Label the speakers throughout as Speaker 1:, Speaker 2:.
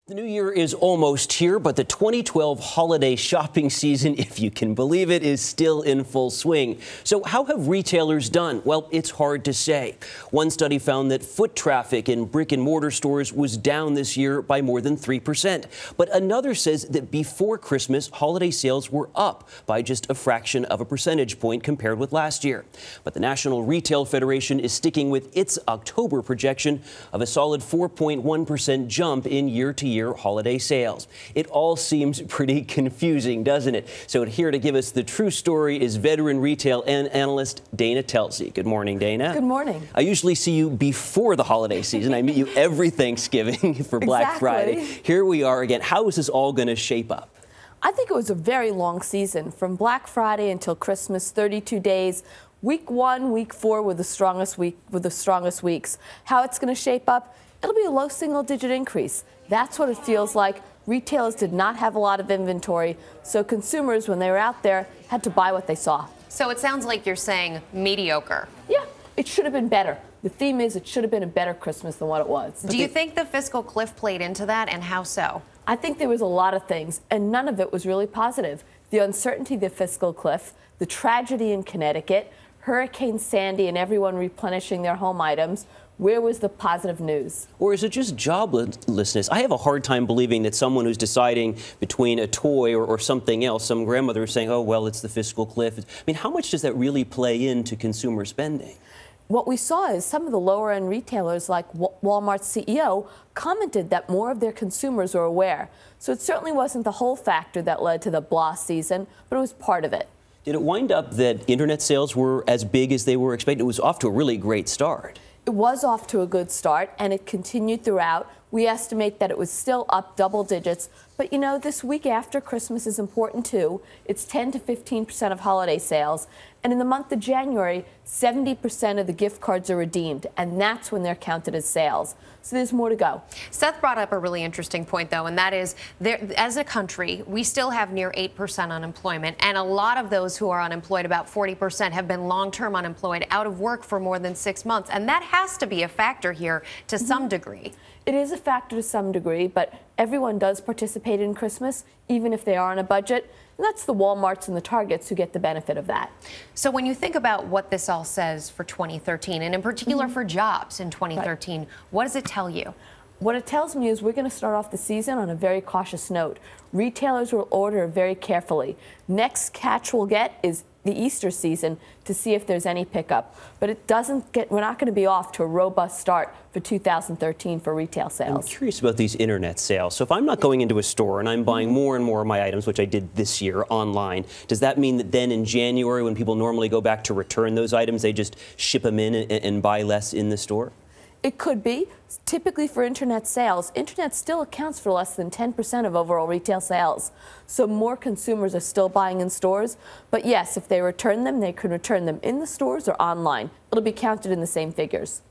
Speaker 1: The new year is almost here, but the 2012 holiday shopping season, if you can believe it, is still in full swing. So how have retailers done? Well, it's hard to say. One study found that foot traffic in brick and mortar stores was down this year by more than 3%. But another says that before Christmas, holiday sales were up by just a fraction of a percentage point compared with last year. But the National Retail Federation is sticking with its October projection of a solid 4.1% jump in year-to-year holiday sales. It all seems pretty confusing, doesn't it? So here to give us the true story is veteran retail analyst Dana Telsey. Good morning, Dana.
Speaker 2: Good morning.
Speaker 1: I usually see you before the holiday season. I meet you every Thanksgiving for Black Friday. Here we are again. How is this all going to shape up?
Speaker 2: I think it was a very long season. From Black Friday until Christmas, 32 days. Week 1, week 4 were the strongest weeks. How it's going to shape up? It'll be a low single-digit increase. That's what it feels like. Retailers did not have a lot of inventory, so consumers, when they were out there, had to buy what they saw.
Speaker 3: So it sounds like you're saying mediocre.
Speaker 2: Yeah, it should have been better. The theme is it should have been a better Christmas than what it was.
Speaker 3: Do you think the fiscal cliff played into that, and how so?
Speaker 2: I think there was a lot of things, and none of it was really positive. The uncertainty of the fiscal cliff, the tragedy in Connecticut, Hurricane Sandy and everyone replenishing their home items. Where was the positive news?
Speaker 1: Or is it just joblessness? I have a hard time believing that someone who's deciding between a toy or something else, some grandmother is saying, oh, well, it's the fiscal cliff. I mean, how much does that really play into consumer spending?
Speaker 2: What we saw is some of the lower-end retailers, like Walmart's CEO, commented that more of their consumers were aware. So it certainly wasn't the whole factor that led to the blah season, but it was part of it.
Speaker 1: Did it wind up that internet sales were as big as they were expected? It was off to a really great start.
Speaker 2: It was off to a good start, and it continued throughout. We estimate that it was still up double digits. But, you know, this week after Christmas is important, too. It's 10 to 15% of holiday sales. And in the month of January, 70% of the gift cards are redeemed, and that's when they're counted as sales. So there's more to go.
Speaker 3: Seth brought up a really interesting point, though, and that is, as a country, we still have near 8% unemployment, and a lot of those who are unemployed, about 40%, have been long-term unemployed, out of work for more than 6 months, and that has to be a factor here to some degree.
Speaker 2: It is a factor to some degree, but everyone does participate in Christmas, even if they are on a budget. And that's the Walmarts and the Targets who get the benefit of that.
Speaker 3: So when you think about what this all says for 2013, and in particular for jobs in 2013, what does it tell you? What
Speaker 2: it tells me is we're going to start off the season on a very cautious note. Retailers will order very carefully. Next catch we'll get is the Easter season to see if there's any pickup. But we're not going to be off to a robust start for 2013 for retail sales.
Speaker 1: I'm curious about these internet sales. So if I'm not going into a store and I'm buying more and more of my items, which I did this year online, does that mean that then in January, when people normally go back to return those items, they just ship them in and buy less in the store?
Speaker 2: It could be. Typically for internet sales, internet still accounts for less than 10% of overall retail sales. So more consumers are still buying in stores. But yes, if they return them, they can return them in the stores or online. It'll be counted in the same figures.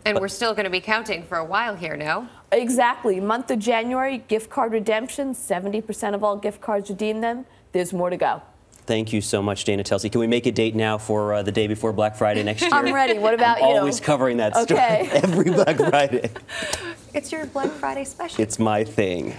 Speaker 3: And we're still going to be counting for a while here, no?
Speaker 2: Exactly. Month of January, gift card redemption, 70% of all gift cards redeem them. There's more to go.
Speaker 1: Thank you so much, Dana Telsey. Can we make a date now for the day before Black Friday next year?
Speaker 2: I'm ready. What about you?
Speaker 1: Always covering that story every Black Friday.
Speaker 3: It's your Black Friday special.
Speaker 1: It's my thing.